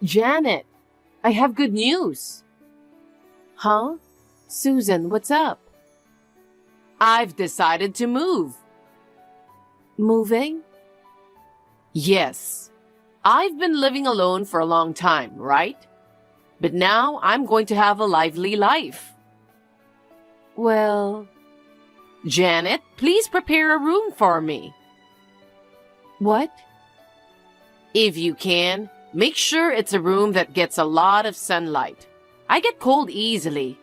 Janet, I have good news. Huh? Susan, what's up? I've decided to move. Moving? Yes. I've been living alone for a long time, right? But now I'm going to have a lively life. Well, Janet, please prepare a room for me. What? If you can, make sure it's a room that gets a lot of sunlight. I get cold easily.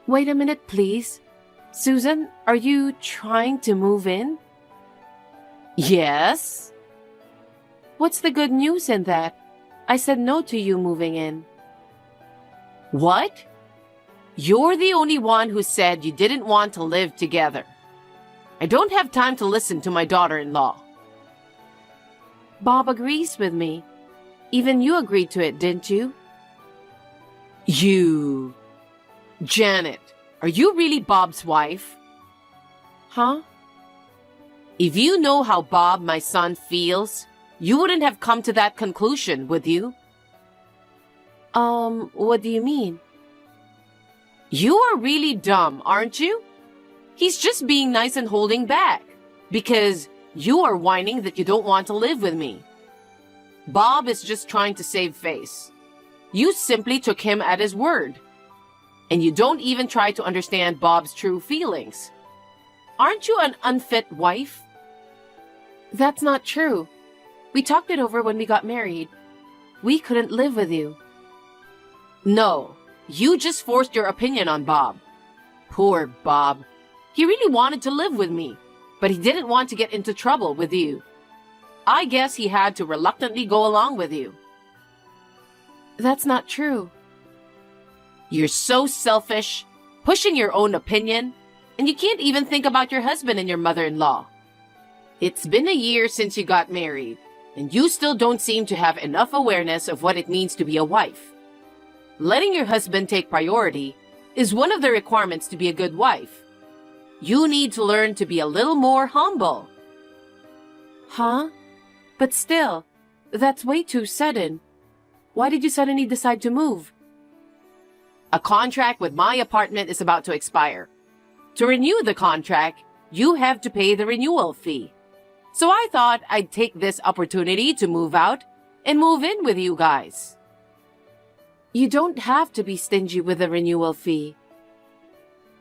Wait a minute, please. Susan, are you trying to move in? Yes. What's the good news in that? I said no to you moving in. What? You're the only one who said you didn't want to live together. I don't have time to listen to my daughter-in-law. Bob agrees with me. Even you agreed to it, didn't you? You... Janet, are you really Bob's wife? Huh? If you know how Bob, my son, feels, you wouldn't have come to that conclusion, would you? What do you mean? You are really dumb, aren't you? He's just being nice and holding back, because you are whining that you don't want to live with me. Bob is just trying to save face. You simply took him at his word. And you don't even try to understand Bob's true feelings. Aren't you an unfit wife? That's not true. We talked it over when we got married. We couldn't live with you. No, you just forced your opinion on Bob. Poor Bob. He really wanted to live with me, but he didn't want to get into trouble with you. I guess he had to reluctantly go along with you. That's not true. You're so selfish, pushing your own opinion, and you can't even think about your husband and your mother-in-law. It's been a year since you got married, and you still don't seem to have enough awareness of what it means to be a wife. Letting your husband take priority is one of the requirements to be a good wife. You need to learn to be a little more humble. Huh? But still, that's way too sudden. Why did you suddenly decide to move? A contract with my apartment is about to expire. To renew the contract, you have to pay the renewal fee. So I thought I'd take this opportunity to move out and move in with you guys. You don't have to be stingy with the renewal fee.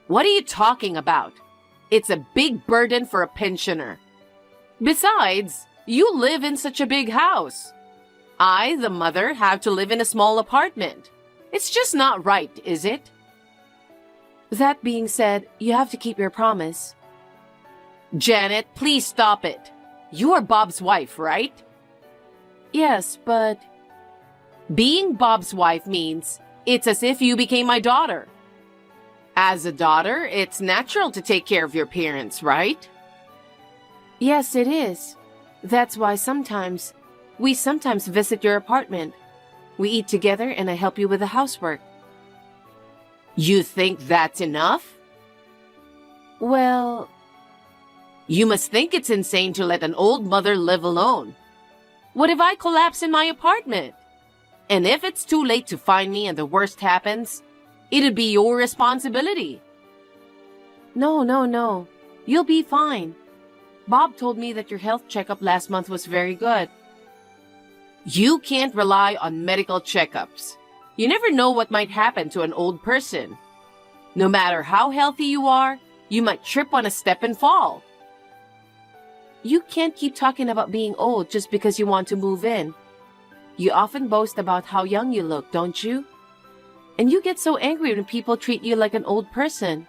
What are you talking about? It's a big burden for a pensioner. Besides, you live in such a big house. I, the mother, have to live in a small apartment. It's just not right, is it? That being said, you have to keep your promise. Janet, please stop it. You are Bob's wife, right? Yes, but... Being Bob's wife means it's as if you became my daughter. As a daughter, it's natural to take care of your parents, right? Yes, it is. That's why we sometimes visit your apartment. We eat together and I help you with the housework. You think that's enough? Well... You must think it's insane to let an old mother live alone. What if I collapse in my apartment? And if it's too late to find me and the worst happens, it'd be your responsibility. No. You'll be fine. Bob told me that your health checkup last month was very good. You can't rely on medical checkups. You never know what might happen to an old person. No matter how healthy you are, you might trip on a step and fall. You can't keep talking about being old just because you want to move in. You often boast about how young you look, don't you? And you get so angry when people treat you like an old person.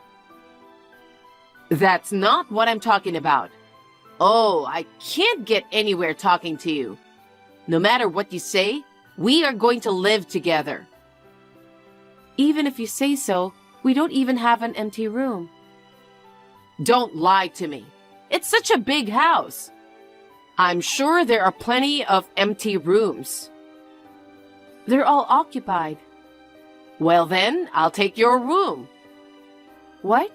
That's not what I'm talking about. Oh, I can't get anywhere talking to you. No matter what you say, we are going to live together. Even if you say so, we don't even have an empty room. Don't lie to me. It's such a big house. I'm sure there are plenty of empty rooms. They're all occupied. Well then, I'll take your room. What?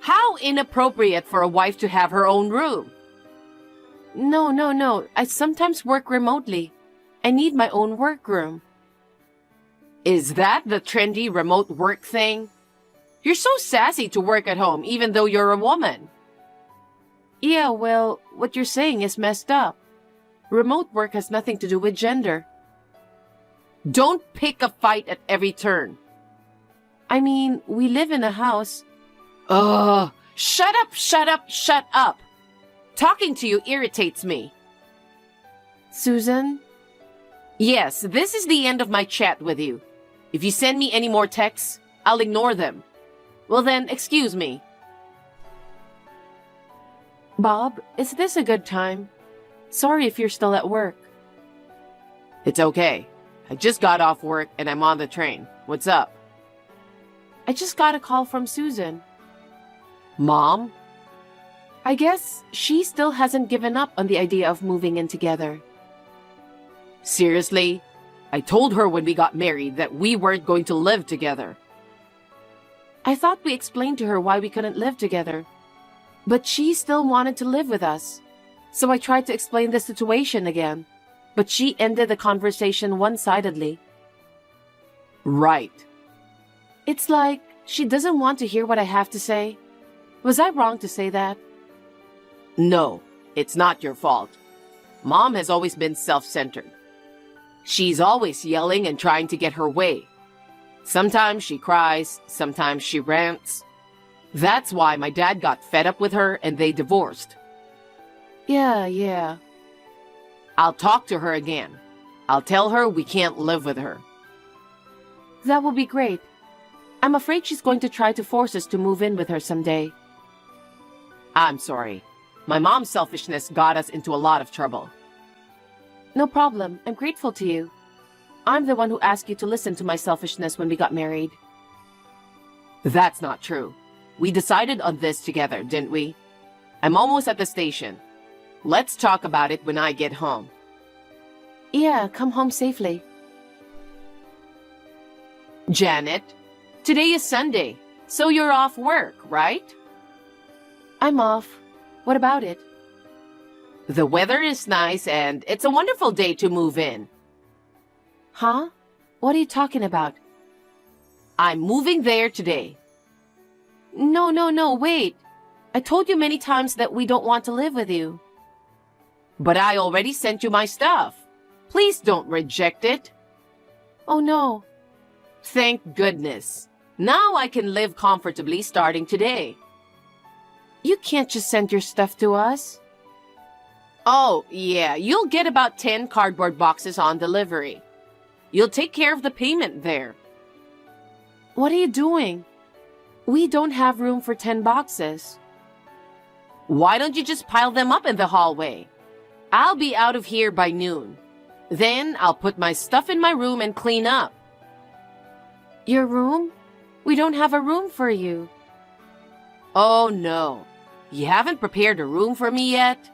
How inappropriate for a wife to have her own room. No. I sometimes work remotely. I need my own workroom. Is that the trendy remote work thing? You're so sassy to work at home even though you're a woman. Yeah, well, what you're saying is messed up. Remote work has nothing to do with gender. Don't pick a fight at every turn. I mean, we live in a house. Ugh, shut up, shut up, shut up. Talking to you irritates me. Susan? Yes, this is the end of my chat with you. If you send me any more texts, I'll ignore them. Well then, excuse me. Bob, is this a good time? Sorry if you're still at work. It's okay. I just got off work and I'm on the train. What's up? I just got a call from Susan. Mom? I guess she still hasn't given up on the idea of moving in together. Seriously? I told her when we got married that we weren't going to live together. I thought we explained to her why we couldn't live together. But she still wanted to live with us. So I tried to explain the situation again. But she ended the conversation one-sidedly. Right. It's like she doesn't want to hear what I have to say. Was I wrong to say that? No, it's not your fault. Mom has always been self-centered. She's always yelling and trying to get her way. Sometimes she cries, sometimes she rants. That's why my dad got fed up with her and they divorced. Yeah. I'll talk to her again. I'll tell her we can't live with her. That will be great. I'm afraid she's going to try to force us to move in with her someday. I'm sorry. My mom's selfishness got us into a lot of trouble. No problem. I'm grateful to you. I'm the one who asked you to listen to my selfishness when we got married. That's not true. We decided on this together, didn't we? I'm almost at the station. Let's talk about it when I get home. Yeah, come home safely. Janet, today is Sunday, so you're off work, right? I'm off. What about it? The weather is nice and it's a wonderful day to move in. Huh? What are you talking about? I'm moving there today. No, wait. I told you many times that we don't want to live with you. But I already sent you my stuff. Please don't reject it. Oh no. Thank goodness. Now I can live comfortably starting today. You can't just send your stuff to us. Oh, yeah, you'll get about 10 cardboard boxes on delivery. You'll take care of the payment there. What are you doing? We don't have room for 10 boxes. Why don't you just pile them up in the hallway? I'll be out of here by noon. Then I'll put my stuff in my room and clean up. Your room? We don't have a room for you. Oh no. You haven't prepared a room for me yet?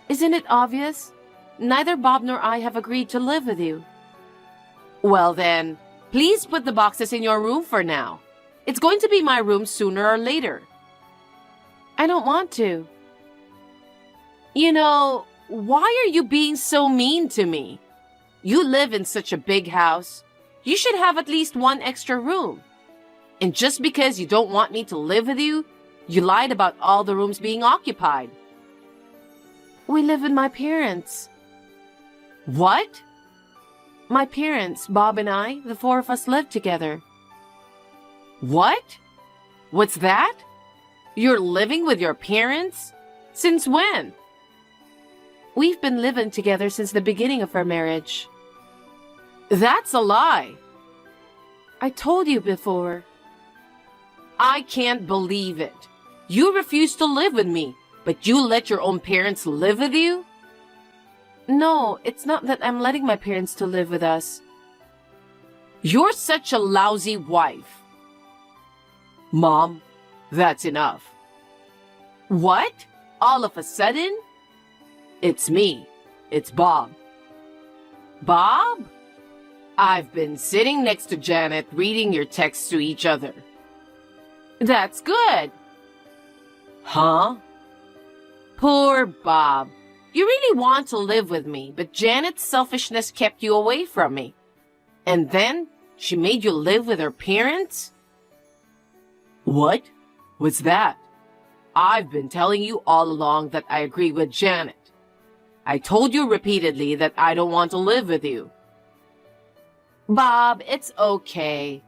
Isn't it obvious? Neither Bob nor I have agreed to live with you. Well then, please put the boxes in your room for now. It's going to be my room sooner or later. I don't want to. You know, why are you being so mean to me? You live in such a big house. You should have at least one extra room. And just because you don't want me to live with you, you lied about all the rooms being occupied. We live with my parents. What? My parents, Bob and I, the four of us live together. What? What's that? You're living with your parents? Since when? We've been living together since the beginning of our marriage. That's a lie. I told you before. I can't believe it. You refuse to live with me, but you let your own parents live with you? No, it's not that I'm letting my parents to live with us. You're such a lousy wife. Mom, that's enough. What? All of a sudden? It's me. It's Bob. Bob? I've been sitting next to Janet reading your texts to each other. That's good. Huh? Poor Bob. You really want to live with me, but Janet's selfishness kept you away from me. And then she made you live with her parents? What? What's that? I've been telling you all along that I agree with Janet. I told you repeatedly that I don't want to live with you. Bob, it's okay.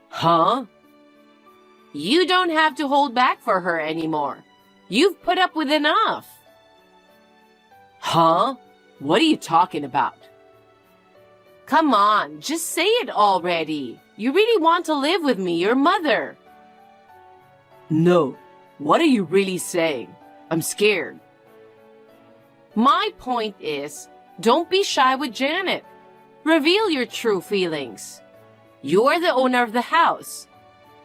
Huh? You don't have to hold back for her anymore. You've put up with enough. Huh? What are you talking about? Come on, just say it already. You really want to live with me, your mother. No. What are you really saying? I'm scared. My point is, don't be shy with Janet. Reveal your true feelings. You are the owner of the house.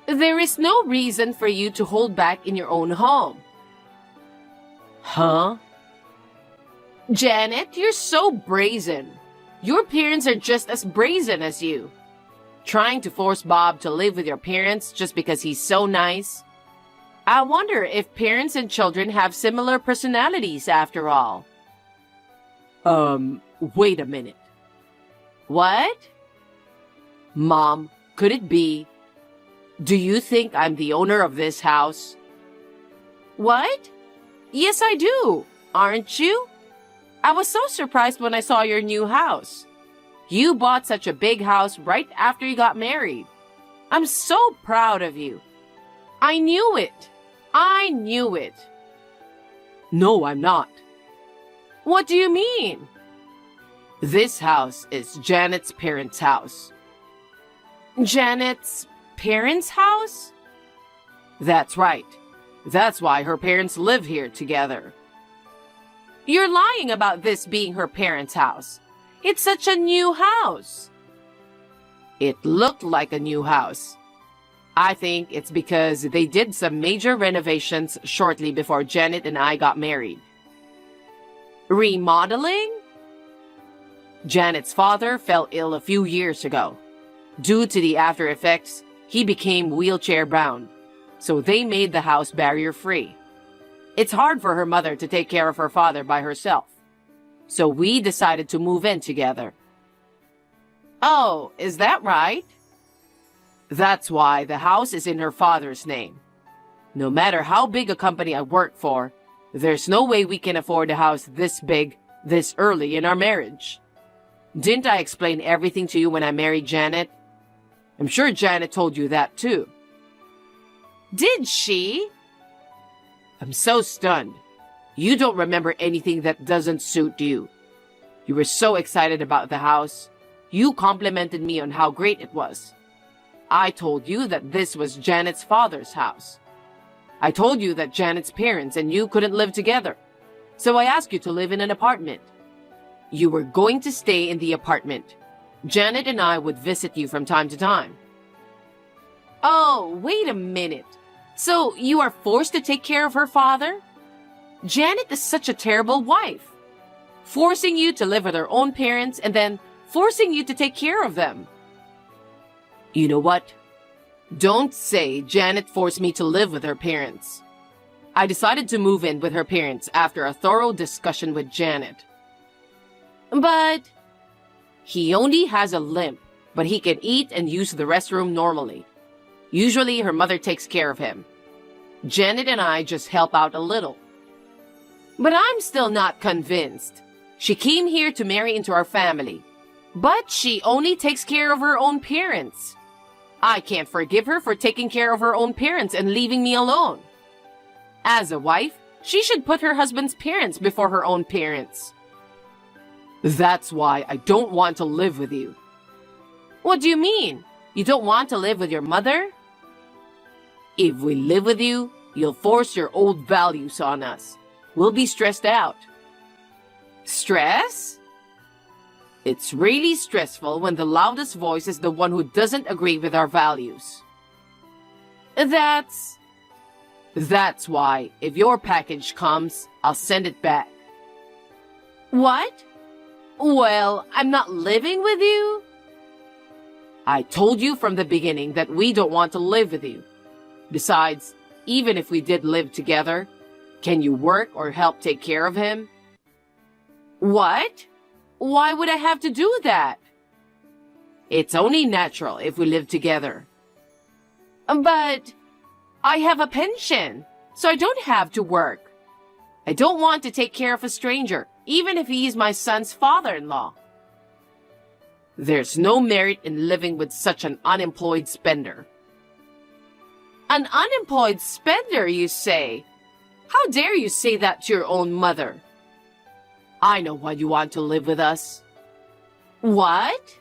There is no reason for you to hold back in your own home. Huh? Janet, you're so brazen. Your parents are just as brazen as you. Trying to force Bob to live with your parents just because he's so nice. I wonder if parents and children have similar personalities after all. Wait a minute. What? Mom, could it be? Do you think I'm the owner of this house? What? Yes, I do. Aren't you? I was so surprised when I saw your new house. You bought such a big house right after you got married. I'm so proud of you. I knew it. I knew it. No, I'm not. What do you mean? This house is Janet's parents' house. Janet's parents' house? That's right. That's why her parents live here together. You're lying about this being her parents' house. It's such a new house. It looked like a new house. I think it's because they did some major renovations shortly before Janet and I got married. Remodeling? Janet's father fell ill a few years ago. Due to the after effects, he became wheelchair-bound, so they made the house barrier-free. It's hard for her mother to take care of her father by herself, so we decided to move in together. Oh, is that right? That's why the house is in her father's name. No matter how big a company I work for, there's no way we can afford a house this big, this early in our marriage. Didn't I explain everything to you when I married Janet? I'm sure Janet told you that too. Did she? I'm so stunned. You don't remember anything that doesn't suit you. You were so excited about the house. You complimented me on how great it was. I told you that this was Janet's father's house. I told you that Janet's parents and you couldn't live together, so I asked you to live in an apartment. You were going to stay in the apartment. Janet and I would visit you from time to time. Oh, wait a minute. So you are forced to take care of her father? Janet is such a terrible wife. Forcing you to live with her own parents and then forcing you to take care of them. You know what? Don't say Janet forced me to live with her parents. I decided to move in with her parents after a thorough discussion with Janet. But he only has a limp, but he can eat and use the restroom normally. Usually her mother takes care of him. Janet and I just help out a little. But I'm still not convinced. She came here to marry into our family, but she only takes care of her own parents. I can't forgive her for taking care of her own parents and leaving me alone. As a wife, she should put her husband's parents before her own parents. That's why I don't want to live with you. What do you mean? You don't want to live with your mother? If we live with you, you'll force your old values on us. We'll be stressed out. Stress? It's really stressful when the loudest voice is the one who doesn't agree with our values. That's why, if your package comes, I'll send it back. What? Well, I'm not living with you? I told you from the beginning that we don't want to live with you. Besides, even if we did live together, Can you work or help take care of him? What? Why would I have to do that? It's only natural if we live together. But I have a pension, so I don't have to work. I don't want to take care of a stranger, even if he is my son's father-in-law. There's no merit in living with such an unemployed spender. An unemployed spender, you say? How dare you say that to your own mother? I know why you want to live with us. What?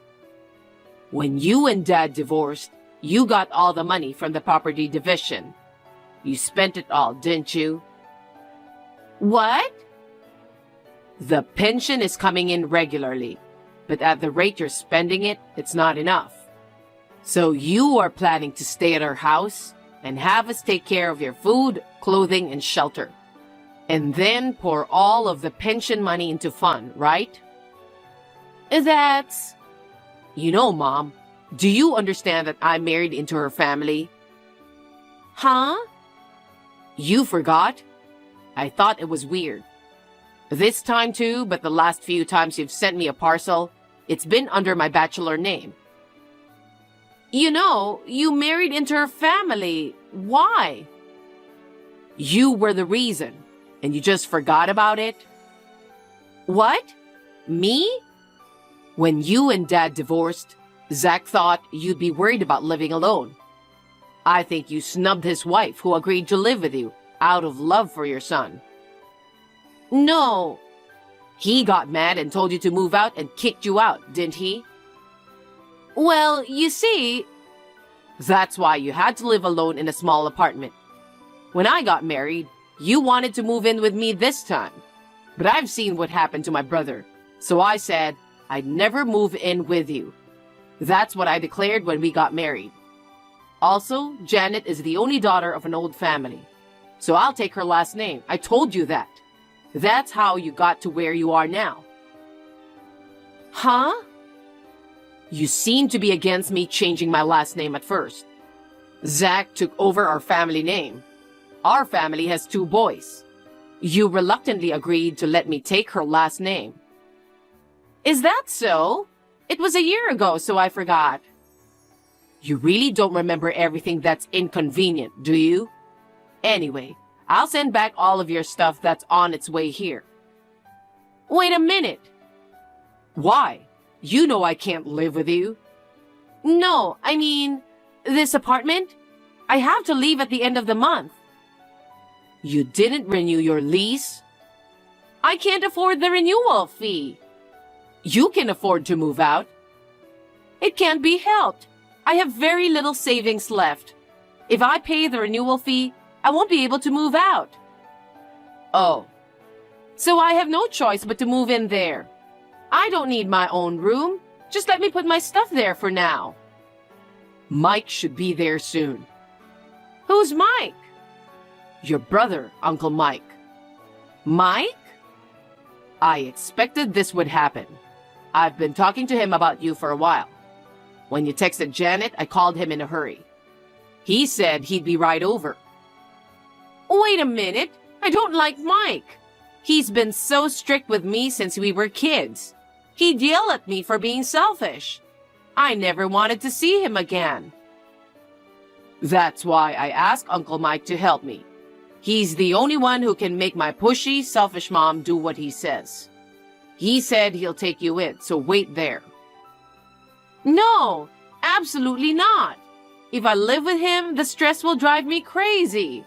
When you and Dad divorced, you got all the money from the property division. You spent it all, didn't you? What? The pension is coming in regularly, but at the rate you're spending it, it's not enough. So you are planning to stay at our house and have us take care of your food, clothing, and shelter. And then pour all of the pension money into fun, right? That's... You know, Mom, do you understand that I married into her family? Huh? You forgot? I thought it was weird. This time too, but the last few times you've sent me a parcel, it's been under my bachelor name. You know, you married into her family. Why? You were the reason, and you just forgot about it? What? Me? When you and Dad divorced, Zach thought you'd be worried about living alone. I think you snubbed his wife who agreed to live with you out of love for your son. No. He got mad and told you to move out and kicked you out, didn't he? Well, you see... That's why you had to live alone in a small apartment. When I got married, you wanted to move in with me this time. But I've seen what happened to my brother, so I said I'd never move in with you. That's what I declared when we got married. Also, Janet is the only daughter of an old family, so I'll take her last name. I told you that. That's how you got to where you are now. Huh? You seem to be against me changing my last name at first. Zach took over our family name. Our family has 2 boys. You reluctantly agreed to let me take her last name. Is that so? It was a year ago, so I forgot. You really don't remember everything that's inconvenient, do you? Anyway, I'll send back all of your stuff that's on its way here. Wait a minute. Why? You know I can't live with you. No, I mean, this apartment? I have to leave at the end of the month. You didn't renew your lease? I can't afford the renewal fee. You can afford to move out. It can't be helped. I have very little savings left. If I pay the renewal fee, I won't be able to move out. Oh. So I have no choice but to move in there. I don't need my own room. Just let me put my stuff there for now. Mike should be there soon. Who's Mike? Your brother, Uncle Mike. Mike? I expected this would happen. I've been talking to him about you for a while. When you texted Janet, I called him in a hurry. He said he'd be right over. Wait a minute. I don't like Mike. He's been so strict with me since we were kids. He'd yell at me for being selfish. I never wanted to see him again. That's why I asked Uncle Mike to help me. He's the only one who can make my pushy, selfish mom do what he says. He said he'll take you in, so wait there. No, absolutely not. If I live with him, the stress will drive me crazy.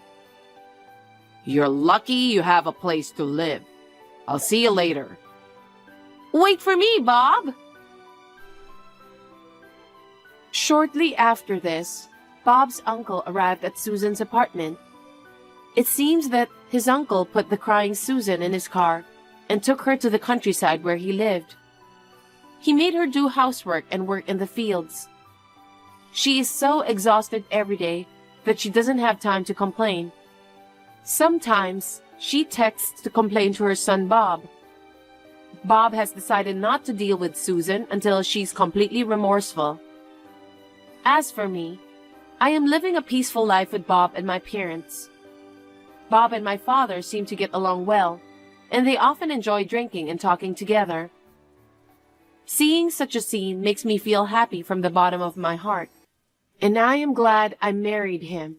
You're lucky you have a place to live. I'll see you later. Wait for me, Bob. Shortly after this, Bob's uncle arrived at Susan's apartment. It seems that his uncle put the crying Susan in his car and took her to the countryside where he lived. He made her do housework and work in the fields. She is so exhausted every day that she doesn't have time to complain. Sometimes she texts to complain to her son Bob. Bob has decided not to deal with Susan until she's completely remorseful. As for me, I am living a peaceful life with Bob and my parents. Bob and my father seem to get along well, and they often enjoy drinking and talking together. Seeing such a scene makes me feel happy from the bottom of my heart, and I am glad I married him.